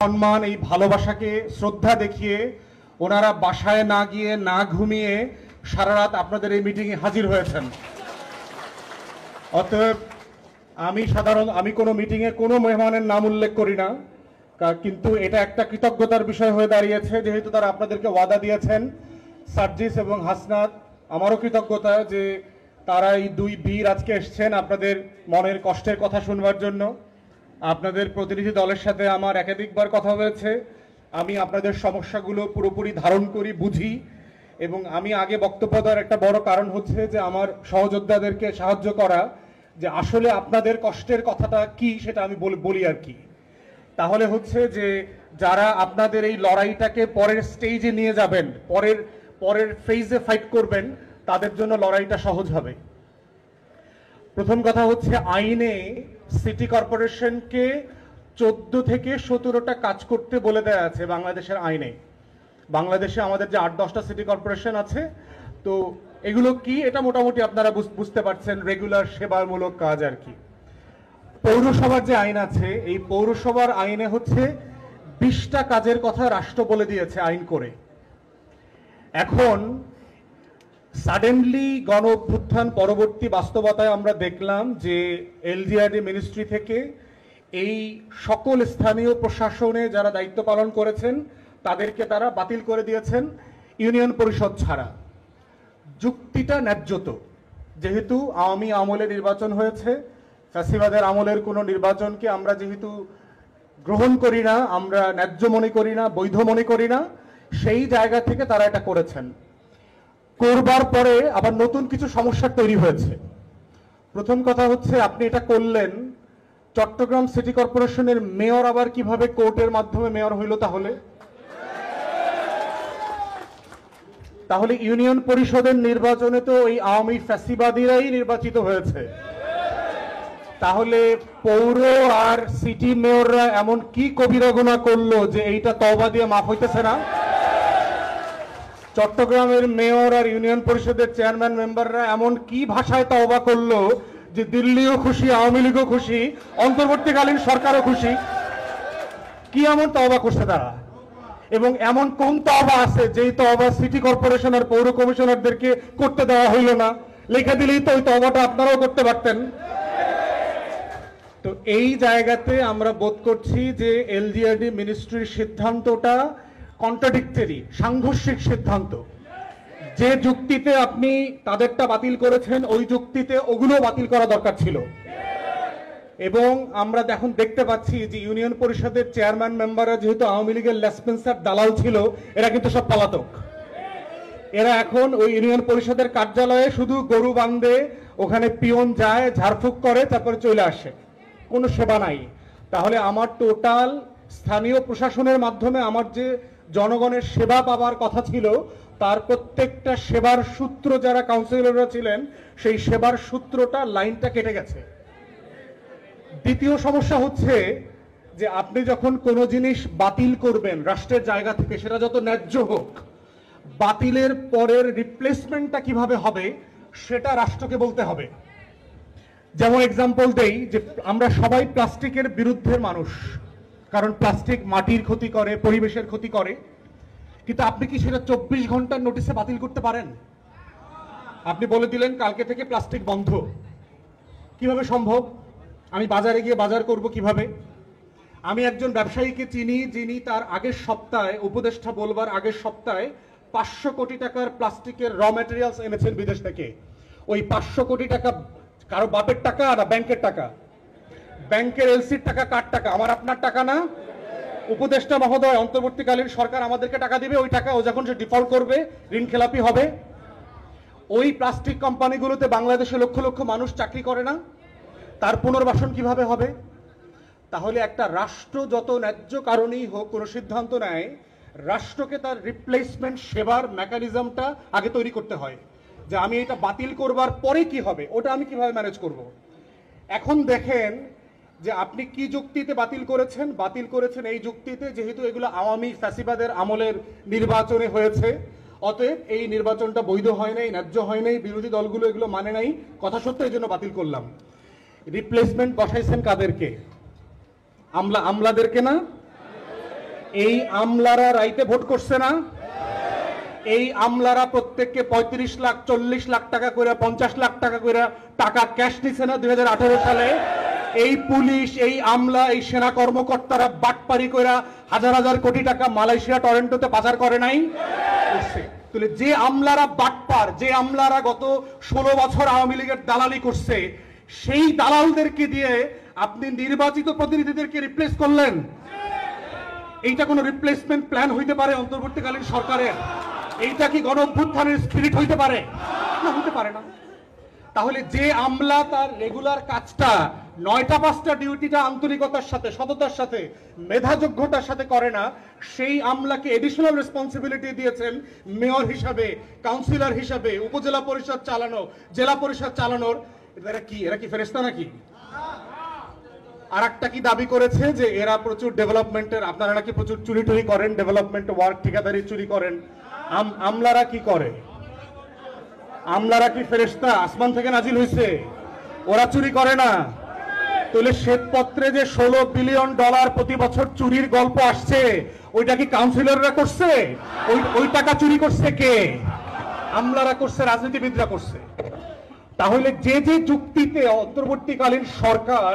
সম্মান এই ভালোবাসাকে শ্রদ্ধা দেখিয়ে ওনারা বাসায় না গিয়ে না ঘুমিয়ে সারা রাত আপনাদের এই মিটিংয়ে হাজির হয়েছেন। অতএব আমি কোনো মিটিংয়ে কোনো মেহমানের নাম উল্লেখ করি না, কিন্তু এটা একটা কৃতজ্ঞতার বিষয় হয়ে দাঁড়িয়েছে যেহেতু তারা আপনাদেরকে ওয়াদা দিয়েছেন। সার্জিস এবং হাসনাত, আমারও কৃতজ্ঞতা যে তারা এই দুই বীর আজকে এসছেন আপনাদের মনের কষ্টের কথা শুনবার জন্য। আপনাদের প্রতিনিধি দলের সাথে আমার একাধিকবার কথা হয়েছে। আমি আপনাদের সমস্যাগুলো পুরোপুরি ধারণ করি, বুঝি, এবং আমি আগে বক্তব্য দেওয়ার একটা বড় কারণ হচ্ছে যে আমার সহযোদ্ধাদেরকে সাহায্য করা, যে আসলে আপনাদের কষ্টের কথাটা কি সেটা আমি বলি আর কি। তাহলে হচ্ছে যে যারা আপনাদের এই লড়াইটাকে পরের স্টেজে নিয়ে যাবেন, পরের ফেজে ফাইট করবেন, তাদের জন্য লড়াইটা সহজ হবে। প্রথম কথা হচ্ছে, আইনে সিটি কর্পোরেশনকে 14 থেকে 17টা কাজ করতে বলে দেয়া আছে বাংলাদেশের আইনে। বাংলাদেশে আমাদের যে 8-10টা সিটি কর্পোরেশন আছে, তো এগুলো কি এটা মোটামুটি আপনারা বুঝতে পারছেন, রেগুলার সেবামূলক কাজ আর কি। পৌরসভার যে আইন আছে, এই পৌরসভার আইনে হচ্ছে 20টা কাজের কথা রাষ্ট্র বলে দিয়েছে আইন করে। এখন সাডেনলি গণ অভ্যুত্থান পরবর্তী বাস্তবতায় আমরা দেখলাম যে এলজিআরডি মিনিস্ট্রি থেকে এই সকল স্থানীয় প্রশাসনে যারা দায়িত্ব পালন করেছেন তাদেরকে তারা বাতিল করে দিয়েছেন ইউনিয়ন পরিষদ ছাড়া। যুক্তিটা ন্যায্যত, যেহেতু আওয়ামী আমলে নির্বাচন হয়েছে, ফ্যাসিবাদের আমলের কোনো নির্বাচনকে আমরা যেহেতু গ্রহণ করি না, আমরা ন্যায্য মনে করি না, বৈধ মনে করি না, সেই জায়গা থেকে তারা এটা করেছেন। করবার পরে আবার নতুন কিছু সমস্যা তৈরি হয়েছে। প্রথম কথা হচ্ছে, আপনি এটা করলেন, চট্টগ্রাম সিটি কর্পোরেশনের মেয়র আবার কিভাবে কোর্টের মাধ্যমে মেয়র হইল? তাহলে ইউনিয়ন পরিষদের নির্বাচনে তো ওই আওয়ামী ফ্যাসিবাদীরাই নির্বাচিত হয়েছে। তাহলে পৌর আর সিটি মেয়ররা এমন কি কবিরা গুনাহ করলো যে এইটা তওবা দিয়ে মাফ হইতেছে না? চট্টগ্রামের মেয়র আর ইউনিয়ন পরিষদের চেয়ারম্যান মেম্বাররা এমন কি ভাষায় তওবা করলো যে দিল্লিও খুশি, আওয়ামী লীগও খুশি, অন্তর্বর্তীকালীন সরকারও খুশি? কি এমন তওবা করছে তারা? এবং এমন কোন তওবা আছে যেই তওবা সিটি কর্পোরেশন আর পৌর কমিশনারদেরকে করতে দেওয়া হইল না? লেখা দিলেই তো ওই তওবাটা আপনারাও করতে পারতেন। তো এই জায়গাতে আমরা বোধ করছি যে এলজিআরডি মিনিস্ট্রির সিদ্ধান্তটা কন্ট্রাডিক্টরি, সাংঘর্ষিক সিদ্ধান্ত। যে যুক্তিতে আপনি তাদেরটা বাতিল করেছেন, ওই যুক্তিতে ওগুলো বাতিল করা দরকার ছিল। এবং আমরা এখন দেখতে পাচ্ছি যে ইউনিয়ন পরিষদের চেয়ারম্যান মেম্বাররা যেহেতু আওয়ামী লীগের লেসপেন্সার দালাল ছিল, এরা কিন্তু সব পলাতক। এরা এখন ওই ইউনিয়ন পরিষদের কার্যালয়ে শুধু গরু বান্ধে, ওখানে পিয়ন যায়, ঝাড়ফুঁক করে, তারপরে চলে আসে, কোনো সেবা নাই। তাহলে আমার টোটাল স্থানীয় প্রশাসনের মাধ্যমে আমার যে জনগণের সেবা পাবার কথা ছিল, তার প্রত্যেকটা সেবার সূত্র যারা কাউন্সিলররা ছিলেন, সেই সেবার সূত্রটা, লাইনটা কেটে গেছে। দ্বিতীয় সমস্যা হচ্ছে যে আপনি যখন কোনো জিনিস বাতিল করবেন রাষ্ট্রের জায়গা থেকে, সেটা যত ন্যায্য হোক, বাতিলের পরের রিপ্লেসমেন্টটা কিভাবে হবে সেটা রাষ্ট্রকে বলতে হবে। যেমন এক্সাম্পল দেই, যে আমরা সবাই প্লাস্টিকের বিরুদ্ধে মানুষ, কারণ প্লাস্টিক মাটির ক্ষতি করে, পরিবেশের ক্ষতি করে, কিন্তু আপনি কি সেটা 24 ঘন্টার নোটিশে বাতিল করতে পারেন? আপনি বলে দিলেন কালকে থেকে প্লাস্টিক বন্ধ, কিভাবে সম্ভব? আমি বাজারে গিয়ে বাজার করব কিভাবে? আমি একজন ব্যবসায়ীকে চিনি যিনি তার আগের সপ্তাহে, উপদেষ্টা বলবার আগের সপ্তাহে 500 কোটি টাকার প্লাস্টিকের র ম্যাটেরিয়ালস এনেছেন বিদেশ থেকে। ওই 500 কোটি টাকা কারো বাপের টাকা না ব্যাংকের টাকা? ব্যাংকের এলসির টাকা কার টাকা? আমার আপনার টাকা না? উপদেষ্টা মহোদয়, অন্তর্বর্তীকালীন সরকার আমাদেরকে টাকা দিবে, ওই টাকা ও যখন সে ডিফল্ট করবে, ঋণ খেলাপি হবে, ওই প্লাস্টিক কোম্পানিগুলোতে বাংলাদেশে লক্ষ লক্ষ মানুষ চাকরি করে না? তার পুনর্বাসন কিভাবে হবে? তাহলে একটা রাষ্ট্র যত ন্যায্য কারণেই হোক কোনো সিদ্ধান্ত নেয়, রাষ্ট্রকে তার রিপ্লেসমেন্ট সেবার মেকানিজমটা আগে তৈরি করতে হয়, যে আমি এটা বাতিল করবার পরে কি হবে, ওটা আমি কিভাবে ম্যানেজ করব। এখন দেখেন যে আপনি কি যুক্তিতে বাতিল করেছেন এই যুক্তিতে, যেহেতু এগুলো আওয়ামী ফ্যাসিবাদের আমলের নির্বাচনে হয়েছে, অতএব এই নির্বাচনটা বৈধ হয় নাই, ন্যায্য হয় নাই, বিরোধী দলগুলো এগুলো মানে নাই, কথা সত্য এই জন্য বাতিল করলাম। রিপ্লেসমেন্ট বসাইছেন কাদেরকে? আমলাদেরকে না? এই আমলারা রাইতে ভোট করছে না? এই আমলারা প্রত্যেককে 35 লাখ 40 লাখ টাকা করে 50 লাখ টাকা করে টাকা ক্যাশ নিছে না 2018 সালে? এই পুলিশ, এই আমলা, এই সেনা কর্মকর্তারা বাটপারি করে হাজার হাজার কোটি টাকা মালয়েশিয়া টরেন্টোতে পাচার করে নাই? তাহলে যে আমলারা বাটপার, যে আমলারা গত 16 বছর আওয়ামী লীগের দালালি করছে, সেই দালালদেরকে দিয়ে আপনি নির্বাচিত প্রতিনিধিদেরকে রিপ্লেস করলেন। এইটা কোনো রিপ্লেসমেন্ট প্ল্যান হইতে পারে অন্তর্বর্তীকালীন সরকারের? এইটা কি গণ অভ্যুত্থানের স্পিরিট হইতে পারে? না, হইতে পারে না। তাহলে যে আমলা তার রেগুলার কাজটা 9টা 5টা ডিউটিটা আন্তরিকতার সাথে, সততার সাথে, মেধাযোগ্যতার সাথে করে না, সেই আমলাকে এডিশনাল রেসপন্সিবিলিটি দিয়েছেন মেয়র হিসাবে, কাউন্সিলর হিসাবে, উপজেলা পরিষদ চালানো, জেলা পরিষদ চালানোর। এরা কি ফেরেশতা নাকি? আর একটা কি দাবি করেছে যে এরা প্রচুর ডেভেলপমেন্টের, আপনারা নাকি প্রচুর চুরি টুরি করেন, ডেভেলপমেন্ট ওয়ার্ক ঠিকাদারি চুরি করেন। আমলারা কি করে? আমলারা কি ফেরেশতা? আসমান থেকে নাজিল হইছে? ওরা চুরি করে না? তাহলে শ্বেতপত্রে যে $16 বিলিয়ন প্রতি বছর চুরির গল্প আসছে, ওইটা কি কাউন্সিলররা করছে? ওই টাকা চুরি করছে কে? আমলারা করছে, রাজনীতিবিদরা করছে। তাহলে যে যে যুক্তিতে অন্তর্বর্তীকালীন সরকার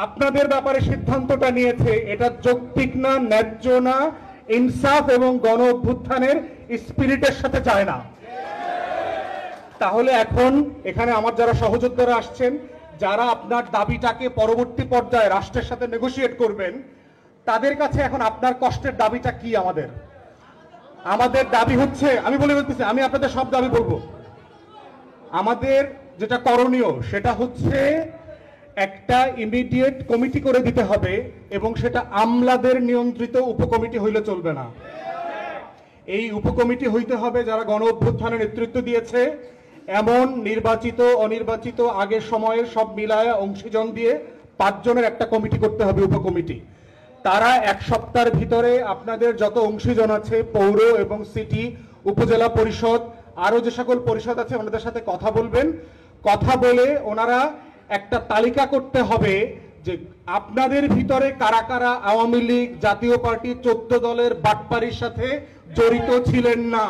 আপনাদের ব্যাপারে সিদ্ধান্তটা নিয়েছে, এটা যৌক্তিক না, ন্যায্য না, ইনসাফ এবং গণ অভ্যুত্থানের স্পিরিটের সাথে যায় না। তাহলে এখন এখানে আমার যারা সহযোদ্ধারা আসছেন, যারা আপনার দাবিটাকে পরবর্তী পর্যায়ে রাষ্ট্রের সাথে নেগোশিয়েট করবেন, তাদের কাছে এখন আপনার কষ্টের দাবিটা কি? আমাদের দাবি হচ্ছে, আমি বলতেছি, আমি আপনাদের সব দাবি বলবো। আমাদের যেটা করণীয় সেটা হচ্ছে একটা ইমিডিয়েট কমিটি করে দিতে হবে, এবং সেটা আমলাদের নিয়ন্ত্রিত উপকমিটি হইলে চলবে না। এই উপকমিটি হইতে হবে যারা গণ অভ্যুত্থানের নেতৃত্ব দিয়েছে, এমন নির্বাচিত অনির্বাচিত আগের সময়ের সব মিলায়া অংশীজন দিয়ে 5 জনের একটা কমিটি করতে হবে, উপকমিটি। তারা 1 সপ্তাহের ভিতরে আপনাদের যত অংশীজন আছে, পৌর এবং সিটি, উপজেলা পরিষদ, আরো যে সকল পরিষদ আছে, ওনাদের সাথে কথা বলবেন। কথা বলে ওনারা একটা তালিকা করতে হবে যে আপনাদের ভিতরে কারা কারা আওয়ামী লীগ, জাতীয় পার্টি, 14 দলের বাটপারির সাথে জড়িত ছিলেন না।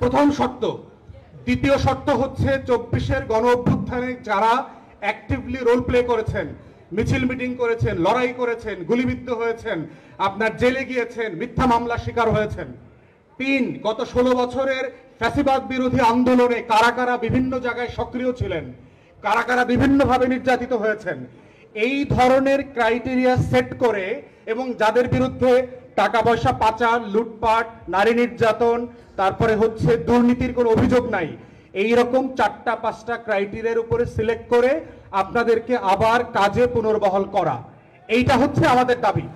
প্রথম শর্ত। দ্বিতীয় শর্ত হচ্ছে 24-এর গণ অভ্যুত্থানে যারা অ্যাক্টিভলি রোল প্লে করেছেন, মিছিল মিটিং করেছেন, লড়াই করেছেন, গুলিবিদ্ধ হয়েছেন, আপনার জেলে গিয়েছেন, মিথ্যা মামলা শিকার হয়েছেন। 3, গত 16 বছরের ফ্যাসিবাদ বিরোধী আন্দোলনে কারা কারা বিভিন্ন জায়গায় সক্রিয় ছিলেন, কারা কারা বিভিন্নভাবে নির্যাতিত হয়েছেন, এই ধরনের ক্রাইটেরিয়া সেট করে, এবং যাদের বিরুদ্ধে টাকা পয়সা পাচার, লুটপাট, নারী নির্যাতন, তারপরে হচ্ছে দুর্নীতির কোনো অভিযোগ নাই, এই রকম 4টা 5টা ক্রাইটেরিয়ার উপরে সিলেক্ট করে আপনাদেরকে আবার কাজে পুনর্বহাল করা, এইটা হচ্ছে আমাদের দাবি।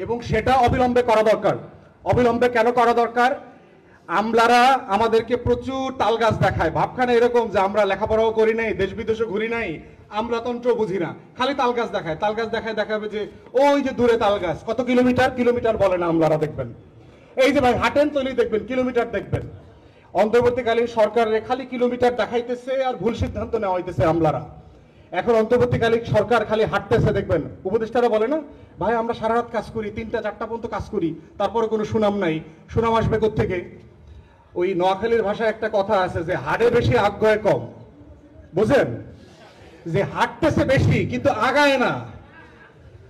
এবং সেটা অবিলম্বে করা দরকার। অবিলম্বে কেন করা দরকার? আমলারা আমাদেরকে প্রচুর তালগাছ দেখায়। ভাবখানা এরকম যে আমরা লেখাপড়াও করি নাই, দেশ বিদেশে ঘুরি নাই, আমলাতন্ত্র বুঝি না, খালি তালগাছ দেখায়। তালগাছ দেখাবে যে ওই যে দূরে তালগাছ, কত কিলোমিটার, কিলোমিটার বলে না আমলারা, দেখবেন। এই যে ভাই হাঁটেন তৈরি দেখবেন, কিলোমিটার দেখবেন। অন্তর্বর্তীকালীন সরকারের খালি কিলোমিটার দেখাইতেছে আর ভুল সিদ্ধান্ত নেওয়া হইতেছে আমলারা। এখন অন্তর্বর্তীকালীন সরকার খালি হাঁটতেছে, দেখবেন উপদেষ্টারা বলে না, ভাই আমরা সারা রাত কাজ করি, 3টা 4টা পর্যন্ত কাজ করি, তারপরে কোনো সুনাম নাই। সুনাম আসবে কোত্থেকে? ওই নোয়াখালীর ভাষায় একটা কথা আছে যে হাড়ে বেশি আগ্রহে কম, বুঝেন? যে হাঁটতেছে বেশি কিন্তু আগায় না।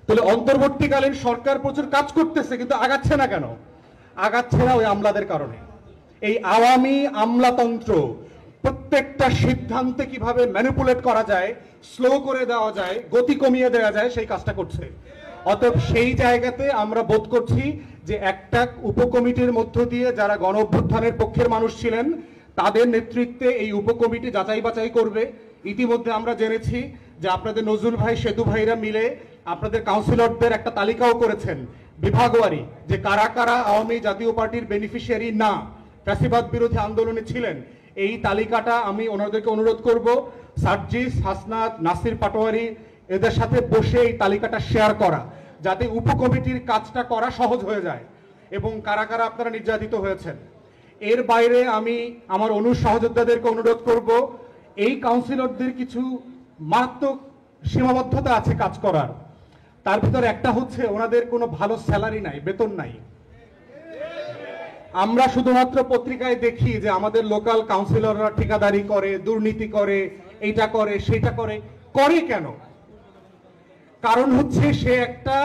তাহলে অন্তর্বর্তীকালীন সরকার প্রচুর কাজ করতেছে কিন্তু আগাচ্ছে না কেন? আগাচ্ছে না ওই আমলাদের কারণে। এই আওয়ামী আমলাতন্ত্র প্রত্যেকটা সিদ্ধান্তে কিভাবে ম্যানিপুলেট করা যায়, স্লো করে দেওয়া যায়, গতি কমিয়ে দেওয়া যায়, সেই কাজটা করছে। অতএব সেই জায়গাতে আমরা বোধ করছি যে একটা উপকমিটির মধ্য দিয়ে যারা গণ অভ্যুত্থানের পক্ষের মানুষ ছিলেন, তাদের নেতৃত্বে এই উপকমিটি যাচাই বাছাই করবে। ইতিমধ্যে আমরা জেনেছি যে আপনাদের নজরুল ভাই, সেতু ভাইরা মিলে আপনাদের কাউন্সিলরদের একটা তালিকাও করেছেন বিভাগওয়ারি, যে কারা কারা আওয়ামী জাতীয় পার্টির বেনিফিশিয়ারি না, ফ্যাসিবাদ বিরোধী আন্দোলনে ছিলেন। এই তালিকাটা আমি ওনাদেরকে অনুরোধ করব, সার্জিস, হাসনাত, নাসির পাটোয়ারি এদের সাথে বসে এই তালিকাটা শেয়ার করা, যাতে উপকমিটির কাজটা করা সহজ হয়ে যায়, এবং কারা কারা আপনারা নির্যাতিত হয়েছেন। এর বাইরে আমি আমার সহযোদ্ধাদেরকে অনুরোধ করব, এই কাউন্সিলরদের কিছু মারাত্মক সীমাবদ্ধতা আছে কাজ করার। তার ভিতরে একটা হচ্ছে ওনাদের কোনো ভালো স্যালারি নাই, বেতন নাই। আমরা শুধুমাত্র পত্রিকায় দেখি যে আমাদের লোকাল কাউন্সিলররা ঠিকাদারি করে, দুর্নীতি করে, এইটা করে সেটা করে। করে কেন? কারণ হচ্ছে সে একটা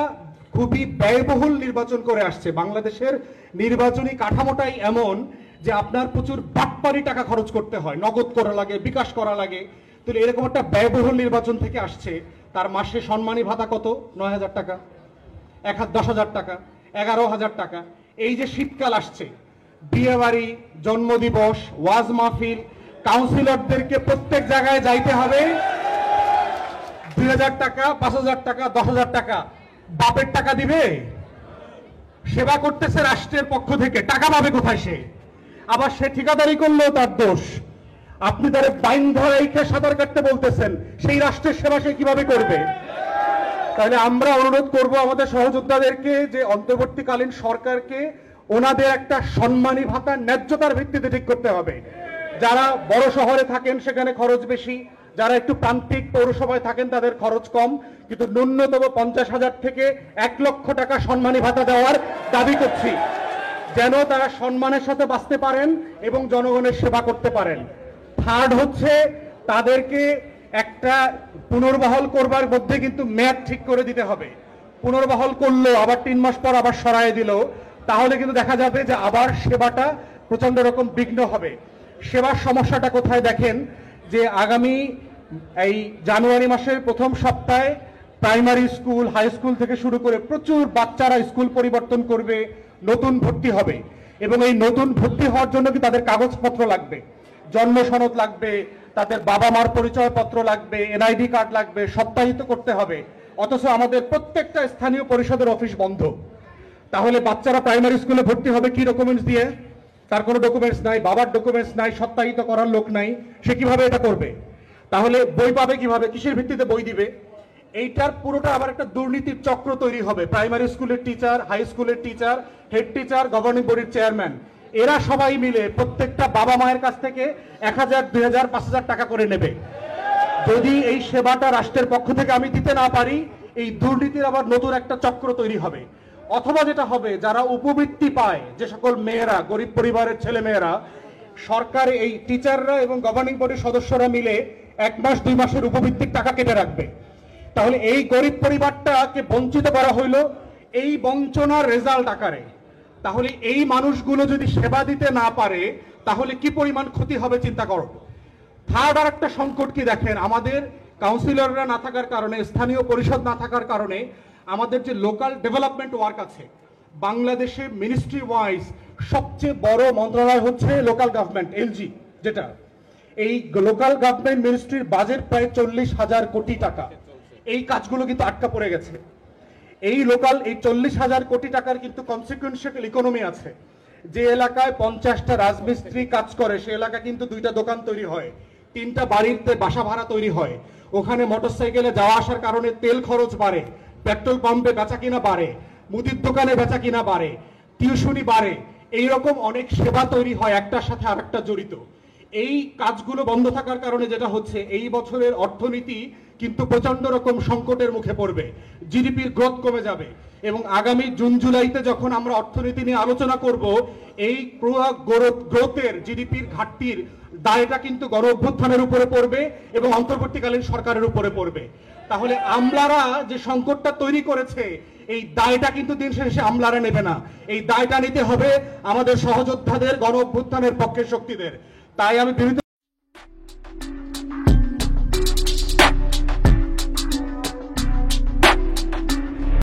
খুবই ব্যয়বহুল নির্বাচন করে আসছে। বাংলাদেশের নির্বাচনী কাঠামোটাই এমন যে আপনার প্রচুর বাটপারি টাকা খরচ করতে হয়, নগদ করা লাগে, বিকাশ করা লাগে। তো এরকম একটা ব্যয়বহুল নির্বাচন থেকে আসছে। তার মাসে সম্মানী ভাতা কত? 9,000 টাকা, 10,000 টাকা, 11,000 টাকা। এই যে শীতকাল আসছে, বিয়ে বাড়ি, জন্মদিবস, ওয়াজ মাহফিল, কাউন্সিলরদেরকে প্রত্যেক জায়গায় যাইতে হবে। 2,000 টাকা, 5,000 টাকা, 10,000 টাকা বাপের টাকা দিবে? সেবা করতেছে রাষ্ট্রের পক্ষ থেকে, টাকা পাবে কোথায় সে? আবার সে ঠিকাদারি করলেও তার দোষ। আপনি তার বাইন ধরে সাঁতার কাটতে বলতেছেন, সেই রাষ্ট্রের সেবা সে কিভাবে করবে? তাহলে আমরা অনুরোধ করব আমাদের সহযোদ্ধাদেরকে যে অন্তর্বর্তীকালীন সরকারকে ওনাদের একটা সম্মানী ভাতা ন্যায্যতার ভিত্তিতে ঠিক করতে হবে। যারা বড় শহরে থাকেন সেখানে খরচ বেশি, যারা একটু প্রান্তিক পৌরসভায় থাকেন তাদের খরচ কম, কিন্তু ন্যূনতম 50,000 থেকে 1 লক্ষ টাকা সম্মানী ভাতা দেওয়ার দাবি করছি, যেন তারা সম্মানের সাথে বাঁচতে পারেন এবং জনগণের সেবা করতে পারেন। থার্ড হচ্ছে তাদেরকে একটা পুনর্বহাল করবার মধ্যে কিন্তু মেয়াদ ঠিক করে দিতে হবে। পুনর্বহাল করলো, আবার 3 মাস পর আবার সরায় দিল, তাহলে কিন্তু দেখা যাবে যে আবার সেবাটা প্রচন্ড রকম বিঘ্ন হবে। সেবার সমস্যাটা কোথায় দেখেন, যে আগামী এই জানুয়ারি মাসের প্রথম সপ্তাহে প্রাইমারি স্কুল, হাই স্কুল থেকে শুরু করে প্রচুর বাচ্চারা স্কুল পরিবর্তন করবে, নতুন ভর্তি হবে, এবং এই নতুন ভর্তি হওয়ার জন্য কি তাদের কাগজপত্র লাগবে, জন্ম সনদ লাগবে, তাদের বাবা মার পরিচয়পত্র লাগবে, এনআইডি কার্ড লাগবে, সত্যায়িত করতে হবে। অথচ আমাদের প্রত্যেকটা স্থানীয় পরিষদের অফিস বন্ধ। তাহলে বাচ্চারা প্রাইমারি স্কুলে ভর্তি হবে কি ডকুমেন্টস দিয়ে? তার কোনো ডকুমেন্টস নাই, বাবার ডকুমেন্টস নাই, সত্যায়িত করার লোক নাই, সে কিভাবে এটা করবে? তাহলে বই পাবে কিভাবে? কিসের ভিত্তিতে বই দিবে? এইটার পুরোটা আবার একটা দুর্নীতির চক্র তৈরি হবে। প্রাইমারি স্কুলের টিচার, হাই স্কুলের টিচার, হেড টিচার, গভর্নিং বডির চেয়ারম্যান, এরা সবাই মিলে প্রত্যেকটা বাবা মায়ের কাছ থেকে 1,000, 2,000, 5,000 টাকা করে নেবে। যদি এই সেবাটা রাষ্ট্রের পক্ষ থেকে আমি দিতে না পারি, এই দুর্নীতির আবার নতুন একটা চক্র তৈরি হবে। অথবা যেটা হবে, যারা উপবৃত্তি পায়, যে সকল মেয়েরা, গরিব পরিবারের ছেলে মেয়েরা, সরকার এই টিচাররা এবং গভর্নিং বডির সদস্যরা মিলে 1 মাস 2 মাসের উপবৃত্তির টাকা কেটে রাখবে। তাহলে এই গরিব পরিবারটাকে বঞ্চিত করা হইল এই বঞ্চনার রেজাল্ট আকারে। তাহলে এই মানুষগুলো যদি সেবা দিতে না পারে তাহলে কি পরিমাণ ক্ষতি হবে চিন্তা করো। থার্ড আর একটা সংকট কি দেখেন, আমাদের কাউন্সিলররা না থাকার কারণে, স্থানীয় পরিষদ না থাকার কারণে আমাদের যে লোকাল ডেভেলপমেন্ট ওয়ার্ক আছে, বাংলাদেশে মিনিস্ট্রি ওয়াইজ সবচেয়ে বড় মন্ত্রণালয় হচ্ছে লোকাল গভর্নমেন্ট, এলজি, যেটা এই লোকাল গভর্নমেন্ট মিনিস্ট্রির বাজেট প্রায় 40,000 কোটি টাকা। এই কাজগুলো কিন্তু আটকা পড়ে গেছে। এই 40,000 কোটি টাকার কিন্তু কনসিকুয়েন্সিয়াল ইকোনমি আছে। যে এলাকায় 50টা রাজমিস্ত্রি কাজ করে সে এলাকা কিন্তু 2টা দোকান তৈরি হয়, 3টা বাড়িতে বাসা ভাড়া তৈরি হয়, ওখানে মোটরসাইকেলে যাওয়া আসার কারণে তেল খরচ বাড়ে, পেট্রোল পাম্পে বেচা কিনা বাড়ে, মুদির দোকানে বেচা কিনা বাড়ে, টিউশনি বাড়ে, এইরকম অনেক সেবা তৈরি হয় একটার সাথে আরেকটা জড়িত। এই কাজগুলো বন্ধ থাকার কারণে যেটা হচ্ছে, এই বছরের অর্থনীতি কিন্তু প্রচন্ড রকম সংকটের মুখে পড়বে, জিডিপির গ্রোথ কমে যাবে, এবং আগামী জুন জুলাইতে যখন আমরা অর্থনীতি নিয়ে আলোচনা করব, এই গ্রোথের, জিডিপির ঘাটতির দায়টা কিন্তু গণ অভ্যুত্থানের উপরে পড়বে এবং অন্তর্বর্তীকালীন সরকারের উপরে পড়বে। তাহলে আমলারা যে সংকটটা তৈরি করেছে, এই দায়টা কিন্তু দিন শেষে আমলারা নেবে না, এই দায়টা নিতে হবে আমাদের সহযোদ্ধাদের, গণ অভ্যুত্থানের পক্ষের শক্তিদের। তাই আমি বিভিন্ন